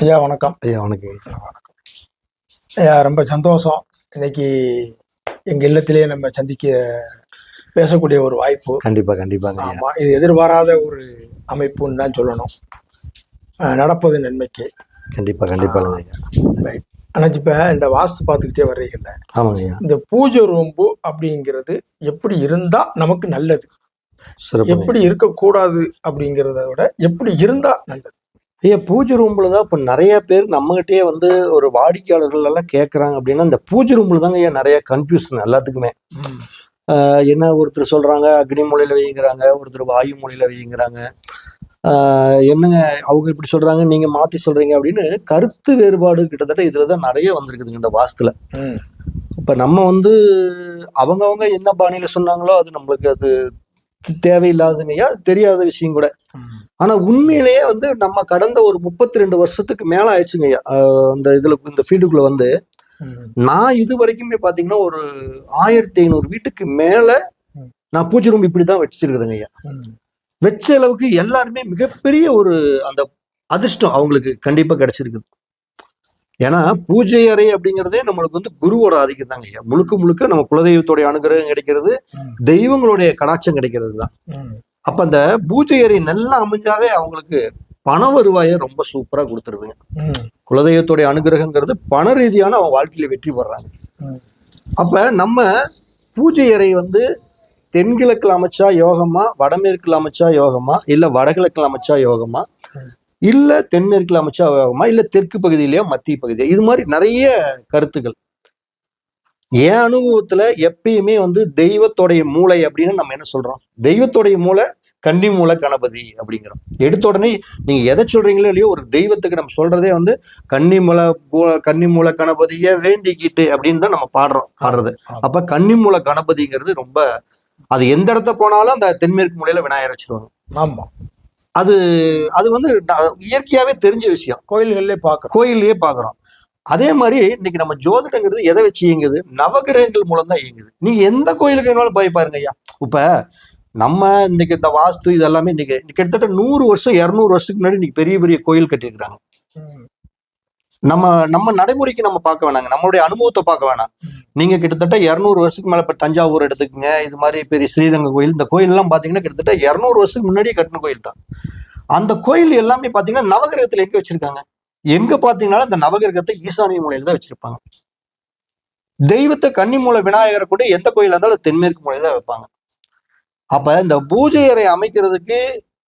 ஐயா வணக்கம். ஐயா வணக்கம். ஐயா ரொம்ப சந்தோஷம். இன்னைக்கு எங்க இல்லத்திலேயே நம்ம பேசக்கூடிய ஒரு வாய்ப்பு. கண்டிப்பாங்க. ஆமா, இது எதிர்பாராத ஒரு அமைப்புன்னு தான் சொல்லணும். நடப்பது நன்மைக்கு. கண்டிப்பா. ரைட். ஆனா இப்ப இந்த வாஸ்து பார்த்துக்கிட்டே வர்றீங்கல்ல. ஆமாங்க ஐயா. இந்த பூஜை ரூம்பு அப்படிங்கிறது எப்படி இருந்தா நமக்கு நல்லது, எப்படி இருக்கக்கூடாது அப்படிங்கிறத விட எப்படி இருந்தா நல்லது? ஐயா, பூஜை ரூம்ல தான் இப்போ நிறைய பேர் நம்மகிட்டயே வந்து ஒரு வாடிக்கையாளர்கள் எல்லாம் கேட்குறாங்க அப்படின்னா, இந்த பூஜை ரூம்ல தாங்க ஐயா நிறைய கன்ஃபியூஷன் எல்லாத்துக்குமே. என்ன ஒருத்தர் சொல்றாங்க அக்னி மூலையில வைங்கிறாங்க, ஒருத்தர் வாயு மூலையில வைங்கிறாங்க. என்னங்க அவங்க இப்படி சொல்றாங்க, நீங்க மாத்தி சொல்றீங்க அப்படின்னு கருத்து வேறுபாடு கிட்டத்தட்ட இதுலதான் நிறைய வந்திருக்குதுங்க இந்த வாஸ்துல. இப்ப நம்ம வந்து அவங்கவுங்க என்ன பாணியில சொன்னாங்களோ அது நம்மளுக்கு அது தேவையில்லாதுங்கய்யா, தெரியாத விஷயம் கூட. ஆனா உண்மையிலேயே வந்து நம்ம கடந்த ஒரு 32 வருஷத்துக்கு மேல ஆயிடுச்சுங்கய்யா இந்த இதுல இந்த ஃபீல்டுக்குள்ள வந்து. நான் இது வரைக்குமே பாத்தீங்கன்னா ஒரு 1500 வீட்டுக்கு மேல நான் பூஜை ரூம் இப்படிதான் வச்சிருக்கிறேங்க ஐயா. வச்ச அளவுக்கு எல்லாருமே மிகப்பெரிய ஒரு அந்த அதிர்ஷ்டம் அவங்களுக்கு கண்டிப்பா கிடைச்சிருக்குது. ஏன்னா பூஜை அறை அப்படிங்கிறதே நம்மளுக்கு வந்து குருவோட ஆதிக்கம் தாங்க ஐயா. முழுக்க நம்ம குலதெய்வத்தோடைய அனுகிரகம் கிடைக்கிறது, தெய்வங்களுடைய கடாட்சம் கிடைக்கிறது தான். அப்ப அந்த பூஜை அறை நல்லா அமைஞ்சாவே அவங்களுக்கு பண வருவாயை ரொம்ப சூப்பரா கொடுத்துருதுங்க. குலதெய்வத்துடைய அனுகிரகங்கிறது பண ரீதியான அவங்க வாழ்க்கையில வெற்றி பெறாங்க. அப்ப நம்ம பூஜை அறை வந்து தென்கிழக்குல அமைச்சா யோகமா, வடமேற்குல அமைச்சா யோகமா, இல்ல வடகிழக்குல அமைச்சா யோகமா, இல்ல தென்மேற்குல அமைச்சா யோகமா, இல்ல தெற்கு பகுதியிலயோ மத்திய பகுதியோ, இது மாதிரி நிறைய கருத்துக்கள். என் அனுபவத்துல எப்பயுமே வந்து தெய்வத்தோடைய மூளை அப்படின்னு நம்ம என்ன சொல்றோம், தெய்வத்தோடைய மூளை கன்னி மூல கணபதி அப்படிங்கிறோம். எடுத்த உடனே நீங்க எதை சொல்றீங்களோ இல்லையோ ஒரு தெய்வத்துக்கு நம்ம சொல்றதே வந்து கன்னி மூல கணபதிய வேண்டிக்கிட்டு அப்படின்னு தான் நம்ம பாடுறது. அப்ப கன்னி மூல கணபதிங்கிறது ரொம்ப, அது எந்த இடத்த போனாலும் அந்த தென்மேற்கு மூலையில விநாயகர் வச்சிருவாங்க. ஆமா, அது வந்து இயற்கையாவே தெரிஞ்ச விஷயம். கோயிலே பாக்குறோம். அதே மாதிரி இன்னைக்கு நம்ம ஜோதிடங்கிறது எதை வச்சு இயங்குது, நவகிரகங்கள் மூலம் தான் இயங்குது. நீங்க எந்த கோயிலுக்கு வேணாலும் போய் பாருங்க ஐயா. இப்ப நம்ம இன்னைக்கு இந்த வாஸ்து இதெல்லாமே இன்னைக்கு கிட்டத்தட்ட 100 வருஷம் 200 வருஷத்துக்கு முன்னாடி இன்னைக்கு பெரிய பெரிய கோயில் கட்டியிருக்கிறாங்க. நம்ம நடைமுறைக்கு நம்ம பார்க்க வேணாங்க, நம்மளுடைய அனுபவத்தை பார்க்க வேணாம். நீங்க கிட்டத்தட்ட 200 வருஷத்துக்கு மேல இப்ப தஞ்சாவூர் எடுத்துக்கங்க, இது மாதிரி பெரிய ஸ்ரீரங்கம் கோயில், இந்த கோயில் எல்லாம் பாத்தீங்கன்னா கிட்டத்தட்ட 200 வருஷத்துக்கு முன்னாடியே கட்டின கோயில் தான். அந்த கோயில் எல்லாமே பாத்தீங்கன்னா நவகிரகத்துல எங்க வச்சிருக்காங்க, எங்க பாத்தீங்கன்னாலும் அந்த நவகிரகத்தை ஈசானிய மூலையில தான் வச்சிருப்பாங்க. தெய்வத்தை கன்னி மூல விநாயகரை கூட எந்த கோயிலா இருந்தாலும் தென்மேற்கு மூலையில தான் வைப்பாங்க. அப்ப இந்த பூஜை அறை அமைக்கிறதுக்கு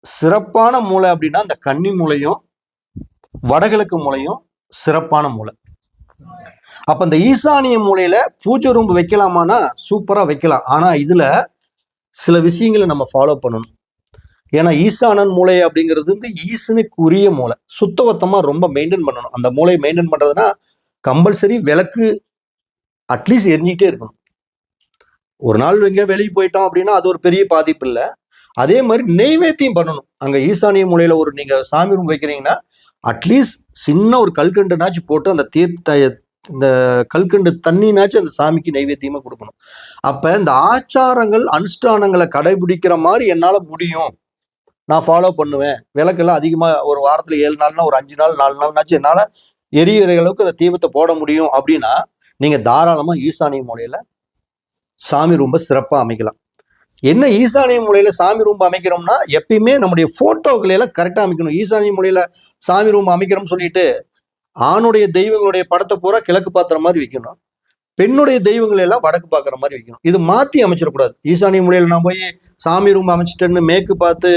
சிறப்பான மூலை அப்படின்னா அந்த கன்னி மூலையும் வடகிழக்கு மூலையும் சிறப்பான மூலை. அப்ப இந்த ஈசானிய மூலையில பூஜை ரூம் வைக்கலாமான்னா சூப்பரா வைக்கலாம். ஆனா இதுல சில விஷயங்களை நம்ம ஃபாலோ பண்ணணும். ஏன்னா ஈசானன் மூளை அப்படிங்கிறது வந்து ஈசனுக்கு உரிய மூளை. சுத்தபத்தமா ரொம்ப மெயின்டைன் பண்ணணும். அந்த மூளையை மெயின்டைன் பண்றதுன்னா கம்பல்சரி விளக்கு அட்லீஸ்ட் எரிஞ்சிக்கிட்டே இருக்கணும். ஒரு நாள் எங்கேயா வெளியே போயிட்டோம் அப்படின்னா அது ஒரு பெரிய பாதிப்பு இல்லை. அதே மாதிரி நெய்வேத்தியம் பண்ணணும். அங்க ஈசானிய மூலையில ஒரு நீங்க சாமி ரூம் வைக்கிறீங்கன்னா அட்லீஸ்ட் சின்ன ஒரு கல்கண்டுனாச்சும் போட்டு அந்த இந்த கல்கண்டு தண்ணினாச்சும் அந்த சாமிக்கு நைவேத்தியமா கொடுக்கணும். அப்ப இந்த ஆச்சாரங்கள் அனுஷ்டானங்களை கடைபிடிக்கிற மாதிரி என்னால முடியும், நான் ஃபாலோ பண்ணுவேன். விளக்கெல்லாம் அதிகமா ஒரு வாரத்துல 7 நாள்னா ஒரு 5 நாள் 4 நாள்னாச்சும் என்னால எரியிற அளவுக்கு அந்த தீபத்தை போட முடியும் அப்படின்னா நீங்க தாராளமா ஈசானிய மூலையில சாமி ரொம்ப சிறப்பா அமைக்கலாம். என்ன ஈசானிய மூலையில சாமி ரூம் அமைக்கிறோம்னா எப்பயுமே நம்முடைய போட்டோக்களை எல்லாம் கரெக்டா அமைக்கணும். ஈசானிய மூலையில சாமி ரூம் அமைக்கிறோம்னு சொல்லிட்டு ஆணுடைய தெய்வங்களுடைய படத்தை பூரா கிழக்கு பாக்குற மாதிரி வைக்கணும், பெண்ணுடைய தெய்வங்களை எல்லாம் வடக்கு பாக்குற மாதிரி வைக்கணும். இது மாத்தி அமைச்சிடக்கூடாது. ஈசானிய மூலையில நான் போய் சாமி ரூம் அமைச்சிட்டேன்னு மேற்கு பார்த்து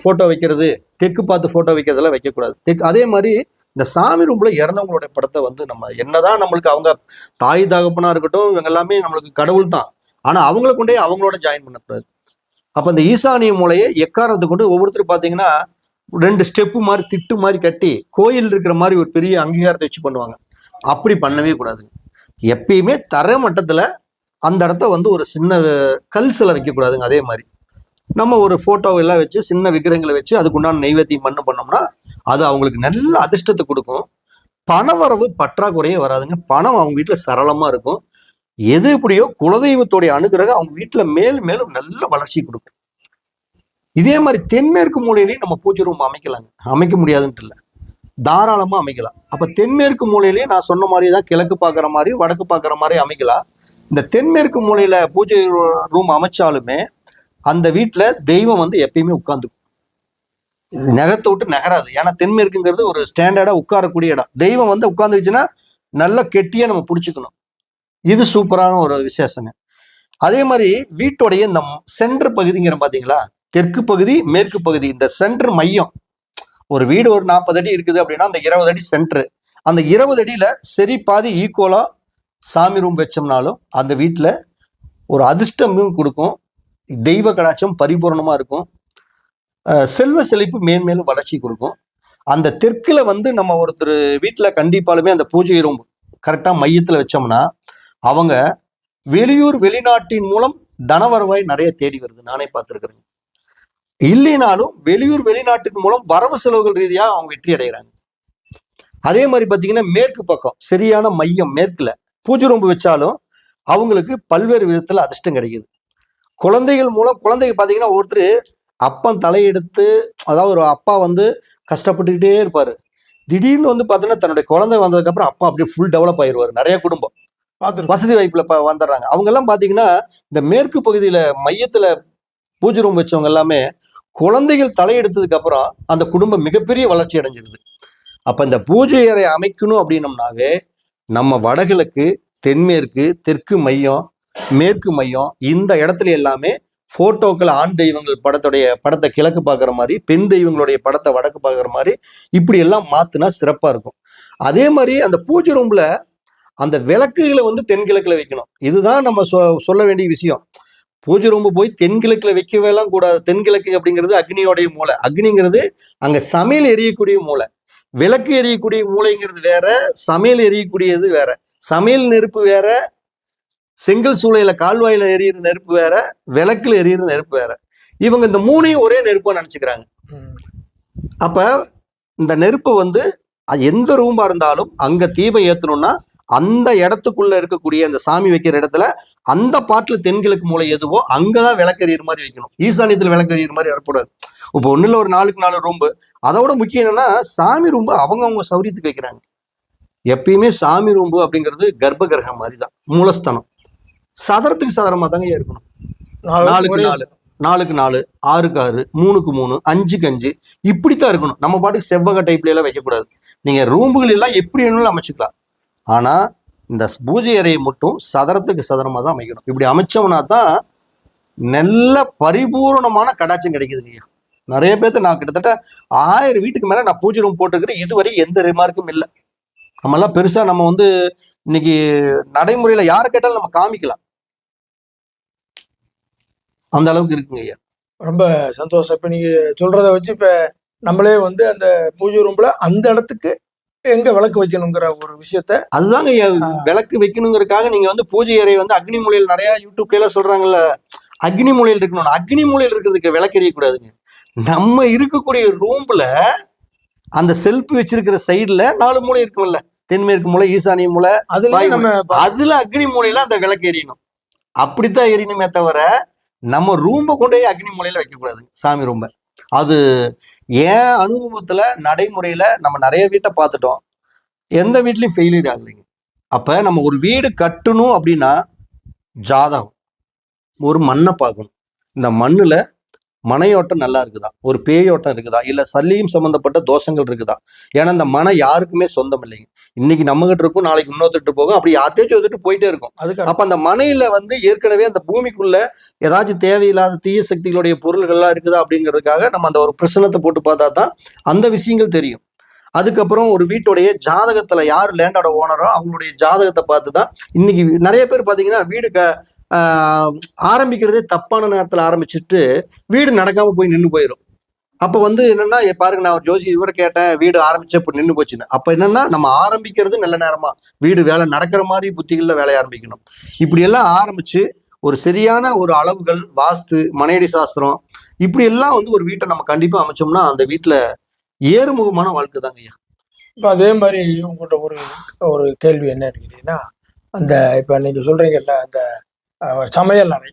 போட்டோ வைக்கிறது, தெற்கு பார்த்து போட்டோ வைக்கிறதெல்லாம் வைக்கக்கூடாது. அதே மாதிரி இந்த சாமி ரூம்ல இறந்தவங்களுடைய படத்தை வந்து நம்ம என்னதான் நம்மளுக்கு அவங்க தாய் தகப்பனா இருக்கட்டும், இவங்க எல்லாமே நம்மளுக்கு கடவுள் தான், ஆனா அவங்களை கொண்டே அவங்களோட ஜாயின் பண்ணக்கூடாது. அப்ப இந்த ஈசானிய மூலையை எக்காரத்தை கொண்டு ஒவ்வொருத்தரும் பாத்தீங்கன்னா 2 ஸ்டெப்பு மாதிரி திட்டு மாதிரி கட்டி கோயில் இருக்கிற மாதிரி ஒரு பெரிய அங்கீகாரத்தை வச்சு பண்ணுவாங்க. அப்படி பண்ணவே கூடாது. எப்பயுமே தர மட்டத்துல அந்த இடத்த வந்து ஒரு சின்ன கல் சிலை வைக்க கூடாதுங்க. அதே மாதிரி நம்ம ஒரு போட்டோ எல்லாம் வச்சு சின்ன விக்கிரகங்களை வச்சு அதுக்குண்டான நெய்வேத்தியம் பண்ணோம்னா அது அவங்களுக்கு நல்ல அதிர்ஷ்டத்தை கொடுக்கும். பணவரவு பற்றாக்குறையே வராதுங்க. பணம் அவங்க வீட்டுல சரளமா இருக்கும். எது எப்படியோ குலதெய்வத்தோடைய அனுகிரகம் அவங்க வீட்டுல மேலும் மேலும் நல்ல வளர்ச்சி கொடுக்கும். இதே மாதிரி தென்மேற்கு மூலையிலையும் நம்ம பூஜை ரூம் அமைக்கலாங்க, அமைக்க முடியாதுன்ட்டு இல்லை. தாராளமா அமைக்கலாம். அப்ப தென்மேற்கு மூலையிலேயே நான் சொன்ன மாதிரி தான் கிழக்கு பார்க்குற மாதிரி வடக்கு பார்க்குற மாதிரி அமைக்கலாம். இந்த தென்மேற்கு மூலையில பூஜை ரூம் அமைச்சாலுமே அந்த வீட்டுல தெய்வம் வந்து எப்பயுமே உட்கார்ந்துக்கும், நகத்தை விட்டு நகராது. ஏன்னா தென்மேற்குங்கிறது ஒரு ஸ்டாண்டர்டா உட்காரக்கூடிய இடம். தெய்வம் வந்து உட்கார்ந்துச்சுன்னா நல்லா கெட்டியா நம்ம பிடிச்சிக்கணும். இது சூப்பரான ஒரு விசேஷங்க. அதே மாதிரி வீட்டுடைய இந்த சென்டர் பகுதிங்கிற பாத்தீங்களா, தெற்கு பகுதி மேற்கு பகுதி, இந்த சென்டர் மையம். ஒரு வீடு ஒரு 40 அடி இருக்குது அப்படின்னா அந்த 20 அடி சென்டர். அந்த 20 அடியில சரி பாதி ஈக்குவலா சாமி ரூம் வச்சோம்னாலும் அந்த வீட்டுல ஒரு அதிர்ஷ்டமும் கொடுக்கும், தெய்வ கடாட்சம் பரிபூர்ணமா இருக்கும், செல்வ செழிப்பு மேன்மேலும் வளர்ச்சி கொடுக்கும். அந்த தெற்குல வந்து நம்ம ஒருத்தர் வீட்டுல கண்டிப்பாலுமே அந்த பூஜை ரூம் கரெக்டா மையத்துல வச்சோம்னா அவங்க வெளியூர் வெளிநாட்டின் மூலம் தனவரவாய் நிறைய தேடி வருது. நானே பார்த்துருக்கிறேன். இல்லைனாலும் வெளியூர் வெளிநாட்டின் மூலம் வரவு செலவுகள் ரீதியா அவங்க வெற்றி அடைகிறாங்க. அதே மாதிரி பாத்தீங்கன்னா மேற்கு பக்கம் சரியான மையம் மேற்குல பூஜை ரூம் வச்சாலும் அவங்களுக்கு பல்வேறு விதத்துல அதிர்ஷ்டம் கிடைக்குது. குழந்தைகள் மூலம் குழந்தைங்க பாத்தீங்கன்னா ஒருத்தர் அப்பன் தலையெடுத்து, அதாவது ஒரு அப்பா வந்து கஷ்டப்பட்டுக்கிட்டே இருப்பாரு, திடீர்னு வந்து பாத்தீங்கன்னா தன்னுடைய குழந்தை வந்ததுக்கு அப்புறம் அப்பா அப்படியே ஃபுல் டெவலப் ஆயிடுவாரு. நிறைய குடும்பம் வசதி வாய்ப்புல வந்துடுறாங்க. அவங்க எல்லாம் பாத்தீங்கன்னா இந்த மேற்கு பகுதியில மையத்துல பூஜை ரூம் வச்சவங்க எல்லாமே குழந்தைகள் தலையெடுத்ததுக்கு அப்புறம் அந்த குடும்பம் மிகப்பெரிய வளர்ச்சி அடைஞ்சிருது. அப்ப இந்த பூஜை அறை அமைக்கணும் அப்படின்னம்னாவே நம்ம வடகிழக்கு, தென்மேற்கு, தெற்கு மையம், மேற்கு மையம், இந்த இடத்துல எல்லாமே போட்டோக்கள் ஆண் தெய்வங்கள் படத்தை கிழக்கு பார்க்குற மாதிரி, பெண் தெய்வங்களுடைய படத்தை வடக்கு பார்க்குற மாதிரி இப்படி எல்லாம் மாத்துனா சிறப்பா இருக்கும். அதே மாதிரி அந்த பூஜை ரூம்ல அந்த விளக்குகளை வந்து தென்கிழக்குல வைக்கணும். இதுதான் நம்ம சொல்ல வேண்டிய விஷயம். பூஜை ரூம் போய் தென்கிழக்குல வைக்கவே எல்லாம் கூடாது. தென்கிழக்கு அப்படிங்கிறது அக்னியோடைய மூலை. அக்னிங்கிறது அங்க சமையல் எரியக்கூடிய மூலை. விளக்கு எரியக்கூடிய மூளைங்கிறது வேற, சமையல் எரியக்கூடியது வேற. சமையல் நெருப்பு வேற, செங்கல் சூளையில கால்வாயில எரியிற நெருப்பு வேற, விளக்குல எரியிற நெருப்பு வேற. இவங்க இந்த மூணையும் ஒரே நெருப்பா நினைச்சுக்கிறாங்க. அப்ப இந்த நெருப்பு வந்து எந்த ரூம்பா இருந்தாலும் அங்க தீபம் ஏத்தணும்னா அந்த இடத்துக்குள்ள இருக்கக்கூடிய அந்த சாமி வைக்கிற இடத்துல அந்த பாட்டுல தென்கிழக்கு மூலை எதுவோ அங்கதான் விளக்கறிகிற மாதிரி வைக்கணும். ஈசானியத்துல விளக்கறிகிற மாதிரி வரக்கூடாது. இப்போ ஒண்ணுல ஒரு 4க்கு 4 ரூம்பு. அதோட முக்கியம் என்னன்னா சாமி ரூம்பு அவங்க சௌரியத்துக்கு வைக்கிறாங்க. எப்பயுமே சாமி ரூம்பு அப்படிங்கிறது கர்ப்ப கிரகம் மாதிரி தான், மூலஸ்தானம். சதுரத்துக்கு சதுரமா தாங்க இருக்கணும். 4க்கு 4, 4க்கு 4, 6க்கு 6, 3க்கு 3, 5க்கு 5 இப்படித்தான் இருக்கணும். நம்ம பாட்டுக்கு செவ்வக டைப்ல எல்லாம் வைக்கக்கூடாது. நீங்க ரூம்புகள் எல்லாம் எப்படி வேணும்னு அமைச்சுக்கலாம். ஆனா இந்த பூஜை அறையை மட்டும் சதுரத்துக்கு சதுரமா தான் அமைக்கணும். இப்படி அமைச்சோம்னா தான் நல்ல பரிபூர்ணமான கடாட்சம் கிடைக்குதுங்க. நிறைய பேர்த்து நான் கிட்டத்தட்ட 1000 வீட்டுக்கு மேல நான் பூஜை ரூம் போட்டுருக்கிறேன். இதுவரை எந்த ரிமார்க்கும் இல்லை. நம்ம எல்லாம் பெருசா நம்ம வந்து இன்னைக்கு நடைமுறையில யாரை கேட்டாலும் நம்ம காமிக்கலாம், அந்த அளவுக்கு இருக்குங்க ஐயா. ரொம்ப சந்தோஷம். இப்ப நீங்க சொல்றத வச்சு இப்ப நம்மளே வந்து அந்த பூஜை ரூம்ல அந்த இடத்துக்கு எங்க விளக்கு வைக்கணுங்கிற ஒரு விஷயத்த, அதுதாங்க விளக்கு வைக்கணுங்கிறதுக்காக நீங்க வந்து பூஜை அறை வந்து அக்னி மூலையில் நிறைய யூடியூப்ல எல்லாம் சொல்றாங்கல்ல, அக்னி மூலையில் இருக்கணும். அக்னி மூலையில் இருக்கிறதுக்கு விளக்கு எரியக்கூடாதுங்க. நம்ம இருக்கக்கூடிய ரூம்ல அந்த செல்ஃப் வச்சிருக்கிற சைடுல 4 மூலை இருக்கும்ல, தென்மேற்கு மூலை, ஈசானிய மூலை, அதுல அக்னி மூலையில அந்த விளக்கு எரியணும். அப்படித்தான் எரியணுமே தவிர நம்ம ரூம்பை கொண்டு போய் அக்னி மூலையில வைக்கக்கூடாதுங்க, சாமி ரூம்ப. அது ஏன் அனுபவத்துல நடைமுறையில நம்ம நிறைய வீட்டை பார்த்துட்டோம், எந்த வீட்லயும் ஃபெயிலியர் ஆகலைங்க. அப்ப நம்ம ஒரு வீடு கட்டணும் அப்படின்னா ஜாதகம், ஒரு மண்ணை பார்க்கணும். இந்த மண்ணுல மனையோட்டம் நல்லா இருக்குதா, ஒரு பேயோட்டம் இருக்குதா, இல்ல சல்லியும் சம்பந்தப்பட்ட தோஷங்கள் இருக்குதா. ஏன்னா இந்த மனை யாருக்குமே சொந்தம் இல்லைங்க. இன்னைக்கு நம்ம கிட்ட இருக்கும், நாளைக்கு இன்னொருத்திட்டு போகும், அப்படி யார்கிட்டயும் வந்துட்டு போயிட்டே இருக்கும். அப்ப அந்த மனையில வந்து ஏற்கனவே அந்த பூமிக்குள்ள ஏதாச்சும் தேவையில்லாத தீய சக்திகளுடைய பொருள்கள்லாம் இருக்குதா அப்படிங்கிறதுக்காக நம்ம அந்த ஒரு பிரச்சனத்தை போட்டு பார்த்தா தான் அந்த விஷயங்கள் தெரியும். அதுக்கப்புறம் ஒரு வீட்டுடைய ஜாதகத்துல யார் லேண்டோட ஓனரோ அவங்களுடைய ஜாதகத்தை பார்த்துதான். இன்னைக்கு நிறைய பேர் பாத்தீங்கன்னா வீடு ஆரம்பிக்கிறதே தப்பான நேரத்துல ஆரம்பிச்சுட்டு வீடு நடக்காம போய் நின்று போயிடும். அப்ப வந்து என்னன்னா, பாருங்க நான் ஒரு ஜோசி இவரை கேட்டேன், வீடு ஆரம்பிச்ச இப்ப நின்று போச்சுன்னு. அப்ப என்னன்னா, நம்ம ஆரம்பிக்கிறது நல்ல நேரமா வீடு வேலை நடக்கிற மாதிரி புத்திகள்ல வேலையை ஆரம்பிக்கணும். இப்படி எல்லாம் ஆரம்பிச்சு ஒரு சரியான ஒரு அளவுகள், வாஸ்து, மனையடி சாஸ்திரம், இப்படி எல்லாம் வந்து ஒரு வீட்டை நம்ம கண்டிப்பா அமைச்சோம்னா அந்த வீட்டுல ஏறுமுகமான வாழ்க்கை தாங்க ஐயா. இப்ப அதே மாதிரி உங்கள்கிட்ட ஒரு கேள்வி என்ன கேட்டீங்கன்னா, அந்த இப்ப நீங்க சொல்றீங்கல்ல அந்த சமையல் அறை,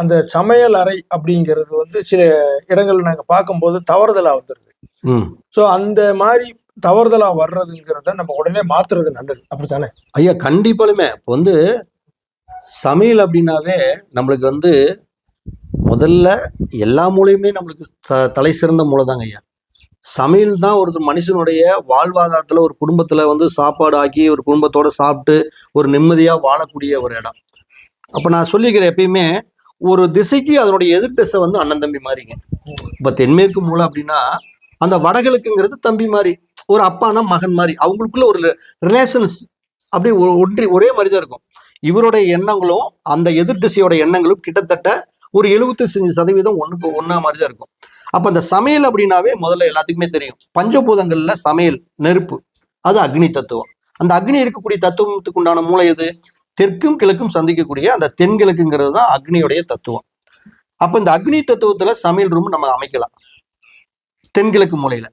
அந்த சமையல் அறை அப்படிங்கிறது வந்து சில இடங்கள் நாங்க பார்க்கும்போது தவறுதலா வந்துருது. சோ அந்த மாதிரி தவறுதலா வர்றதுங்கிறத நம்ம உடனே மாத்துறது நல்லது, அப்படித்தானே ஐயா? கண்டிப்பாலுமே இப்போ வந்து சமையல் அப்படின்னாவே நம்மளுக்கு வந்து முதல்ல எல்லா மூலையுமே நம்மளுக்கு தலை சிறந்த மூளை தாங்க ஐயா. சமையல் தான் ஒரு மனுஷனுடைய வாழ்வாதாரத்துல, ஒரு குடும்பத்துல வந்து சாப்பாடு ஆக்கி ஒரு குடும்பத்தோட சாப்பிட்டு ஒரு நிம்மதியா வாழக்கூடிய ஒரு இடம். அப்ப நான் சொல்லிக்கிறேன் எப்பயுமே, ஒரு திசைக்கு அதனுடைய எதிர் திசை வந்து அண்ணன் தம்பி மாதிரிங்க. இப்ப தென்மேற்கு மூலை அப்படின்னா அந்த வடகிழக்குங்கிறது தம்பி மாதிரி, ஒரு அப்பானா மகன் மாதிரி, அவங்களுக்குள்ள ஒரு ரிலேஷன்ஸ் அப்படி ஒன்றி ஒரே மாதிரி தான் இருக்கும். இவருடைய எண்ணங்களும் அந்த எதிர் திசையோட எண்ணங்களும் கிட்டத்தட்ட ஒரு 75% ஒண்ணுக்கு ஒன்னா மாதிரி தான் இருக்கும். அப்ப அந்த சமையல் அப்படின்னாவே முதல்ல எல்லாத்துக்குமே தெரியும், பஞ்சபூதங்கள்ல சமையல் நெருப்பு, அது அக்னி தத்துவம். அந்த அக்னி இருக்கக்கூடிய தத்துவத்துக்கு உண்டான மூளை எது? தெற்கும் கிழக்கும் சந்திக்கக்கூடிய அந்த தென்கிழக்குங்கிறது தான் அக்னியுடைய தத்துவம். அப்ப இந்த அக்னி தத்துவத்துல சமையல் ரூம் நம்ம அமைக்கலாம் தென்கிழக்கு மூலையில.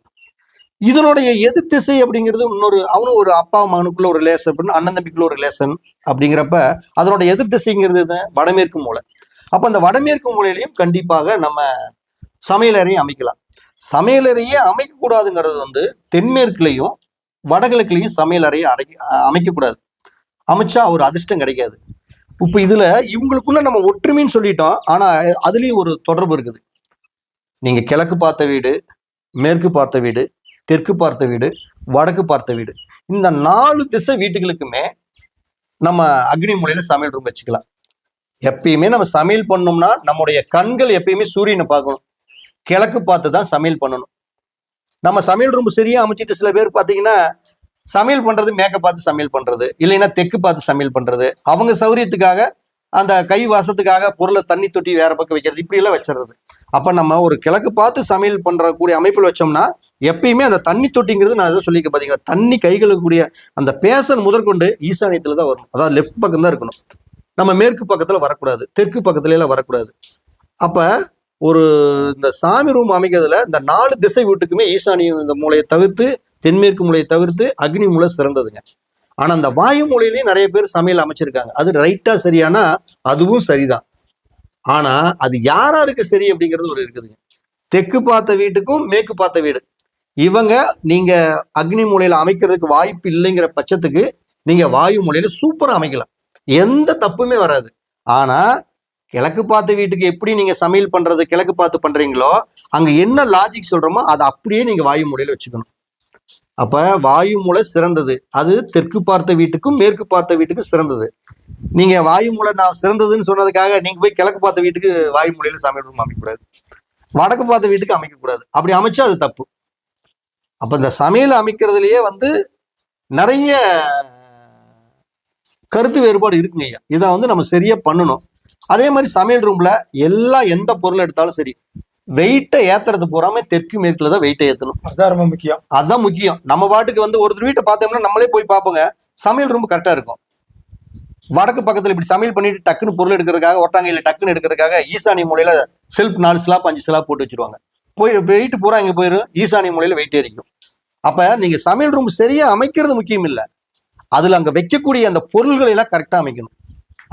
இதனுடைய எதிர் திசை அப்படிங்கிறது இன்னொரு, அவனும் ஒரு அப்பா மகனுக்குள்ள ஒரு ரிலேஷன் அப்படின்னு, அண்ணன் தம்பிக்குள்ள ஒரு ரிலேஷன் அப்படிங்கிறப்ப அதனோட எதிர் திசைங்கிறது வடமேற்கு மூலை. அப்ப அந்த வடமேற்கு மூலையிலையும் கண்டிப்பாக நம்ம சமையலறையை அமைக்கலாம். சமையலறையே அமைக்க கூடாதுங்கிறது வந்து தென்மேற்குலையும் வடகிழக்குலையும் சமையலறையை அமைக்கக்கூடாது. அமைச்சா ஒரு அதிர்ஷ்டம் கிடைக்காது. இப்ப இதுல இவங்களுக்குள்ள நம்ம ஒற்றுமைன்னு சொல்லிட்டோம், ஆனா அதுலயும் ஒரு தொடர்பு இருக்குது. நீங்க கிழக்கு பார்த்த வீடு, மேற்கு பார்த்த வீடு, தெற்கு பார்த்த வீடு, வடக்கு பார்த்த வீடு, இந்த 4 திசை வீட்டுகளுக்குமே நம்ம அக்னி மூலையில சமையல் ரூம் வச்சுக்கலாம். எப்பயுமே நம்ம சமையல் பண்ணோம்னா நம்முடைய கண்கள் எப்பயுமே சூரியனை பார்க்கணும், கிழக்கு பார்த்து தான் சமையல் பண்ணணும். நம்ம சமையல் ரூம் சரியா அமைச்சிட்டு சில பேர் பார்த்தீங்கன்னா சமையல் பண்றது மேற்க பார்த்து சமையல் பண்றது, இல்லைன்னா தெற்கு பார்த்து சமையல் பண்றது, அவங்க சௌரியத்துக்காக அந்த கை வாசத்துக்காக பொருளை தண்ணி தொட்டி வேற பக்கம் வைக்கிறது, இப்படி எல்லாம் வச்சிடுறது. அப்ப நம்ம ஒரு கிழக்கு பார்த்து சமையல் பண்ற கூடிய அமைப்பில் வச்சோம்னா எப்பயுமே அந்த தண்ணி தொட்டிங்கிறது, நான் எதை சொல்லிக்க பாத்தீங்கன்னா, தண்ணி கை கழுவக்கூடிய அந்த பேசன் முதற்கொண்டு ஈசானியத்துல தான் வரணும், அதாவது லெஃப்ட் பக்கம் தான் இருக்கணும். நம்ம மேற்கு பக்கத்துல வரக்கூடாது, தெற்கு பக்கத்துல எல்லாம் வரக்கூடாது. அப்ப ஒரு இந்த சாமி ரூம் அமைக்கிறதுல இந்த 4 திசை வீட்டுக்குமே ஈசானியம் இந்த மூலையை தவிர்த்து, தென்மேற்கு மூலையை தவிர்த்து அக்னி மூலை சிறந்ததுங்க. ஆனா அந்த வாயு மூலையிலையும் நிறைய பேர் சமையல் அமைச்சிருக்காங்க. அது ரைட்டா சரியானா அதுவும் சரிதான். ஆனா அது யாராருக்கு சரி அப்படிங்கிறது ஒரு இருக்குதுங்க. தெற்கு பார்த்த வீட்டுக்கும் மேற்கு பார்த்த வீடு, இவங்க நீங்க அக்னி மூலையில அமைக்கிறதுக்கு வாய்ப்பு இல்லைங்கிற பட்சத்துக்கு நீங்க வாயு மூலையில சூப்பரா அமைக்கலாம், எந்த தப்புமே வராது. ஆனா கிழக்கு பார்த்த வீட்டுக்கு எப்படி நீங்க சமையல் பண்றது கிழக்கு பார்த்து பண்றீங்களோ, அங்க என்ன லாஜிக் சொல்றோமோ அதை அப்படியே நீங்க வாயு மூலையில வச்சுக்கணும். அப்ப வாயு மூலை சிறந்தது, அது தெற்கு பார்த்த வீட்டுக்கும் மேற்கு பார்த்த வீட்டுக்கும் சிறந்தது. நீங்க வாயு மூலை நான் சிறந்ததுன்னு சொன்னதுக்காக நீங்க போய் கிழக்கு பார்த்த வீட்டுக்கு வாயு மூலையில சமையல் ரூம் அமைக்கக்கூடாது, வடக்கு பார்த்த வீட்டுக்கு அமைக்கக்கூடாது. அப்படி அமைச்சா அது தப்பு. அப்ப இந்த சமையல் அமைக்கிறதுலயே வந்து நிறைய கருத்து வேறுபாடு இருக்குங்க ஐயா. இதை வந்து நம்ம சரியா பண்ணணும். அதே மாதிரி சமையல் ரூம்ல எல்லாம் எந்த பொருள் எடுத்தாலும் சரி, வெயிட்டை ஏத்துறது போறாம தெற்கு மேற்குல தான் வெயிட்டை ஏத்தணும். அதான் ரொம்ப முக்கியம். அதான் முக்கியம். நம்ம பாட்டுக்கு வந்து ஒருத்தர் வீட்டை பார்த்தோம்னா நம்மளே போய் பார்ப்போங்க, சமையல் ரூம் கரெக்டா இருக்கும். வடக்கு பக்கத்துல இப்படி சமையல் பண்ணிட்டு டக்குன்னு பொருள் எடுக்கிறதுக்காக, ஒட்டாங்கையில டக்குன்னு எடுக்கிறதுக்காக ஈசானி மூலையில செல்ஃப் 4 ஸ்லாப் 5 ஸ்லாப் போட்டு வச்சிருவாங்க. போய் வெயிட் பூரா இங்க போயிடும், ஈசானி மூலையில வெயிட் ஏறிக்கும். அப்ப நீங்க சமையல் ரூம் சரியா அமைக்கிறது முக்கியம் இல்லை, அதுல அங்க வைக்கக்கூடிய அந்த பொருள்களை எல்லாம் கரெக்டா அமைக்கணும்.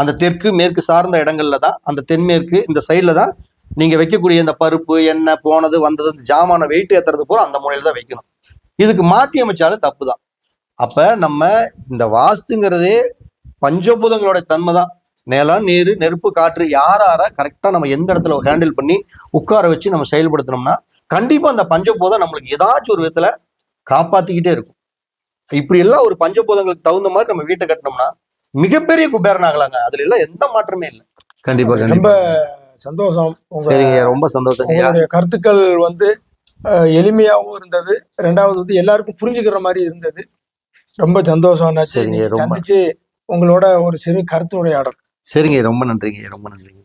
அந்த தெற்கு மேற்கு சார்ந்த இடங்கள்ல தான், அந்த தென்மேற்கு இந்த சைட்ல தான் நீங்க வைக்கக்கூடிய இந்த பருப்பு எண்ணெய் போனது வந்தது ஜாமான வெயிட் ஏத்துறது போற அந்த மூலையில தான் வைக்கணும். இதுக்கு மாத்தி அமைச்சாலும் தப்பு தான். அப்ப நம்ம இந்த வாஸ்துங்கிறதே பஞ்சபூதங்களோட தன்மை தான். நிலம், நீர், நெருப்பு, காற்று, யாராரா கரெக்டா நம்ம எந்த இடத்துல ஹேண்டில் பண்ணி உட்கார வச்சு நம்ம செயல்படுத்தினோம்னா கண்டிப்பா அந்த பஞ்சபூதம் நம்மளுக்கு ஏதாச்சும் ஒரு விதத்துல காப்பாத்திக்கிட்டே இருக்கும். இப்படி எல்லாம் ஒரு பஞ்சபூதங்களுக்கு தகுந்த மாதிரி நம்ம வீட்டை கட்டினோம்னா மிகப்பெரிய குபேரன் ஆகலாங்க. அதுல எல்லாம் எந்த மாற்றமே இல்லை. கண்டிப்பா ரொம்ப சந்தோஷம். சரிங்க, ரொம்ப சந்தோஷம். உங்களுடைய கருத்துக்கள் வந்து எளிமையாகவும் இருந்தது, ரெண்டாவது வந்து எல்லாருக்கும் புரிஞ்சுக்கிற மாதிரி இருந்தது. ரொம்ப சந்தோஷம். சந்திச்சு உங்களோட ஒரு சிறு கருத்து உரையாடல். சரிங்க, ரொம்ப நன்றிங்க, ரொம்ப நன்றிங்க.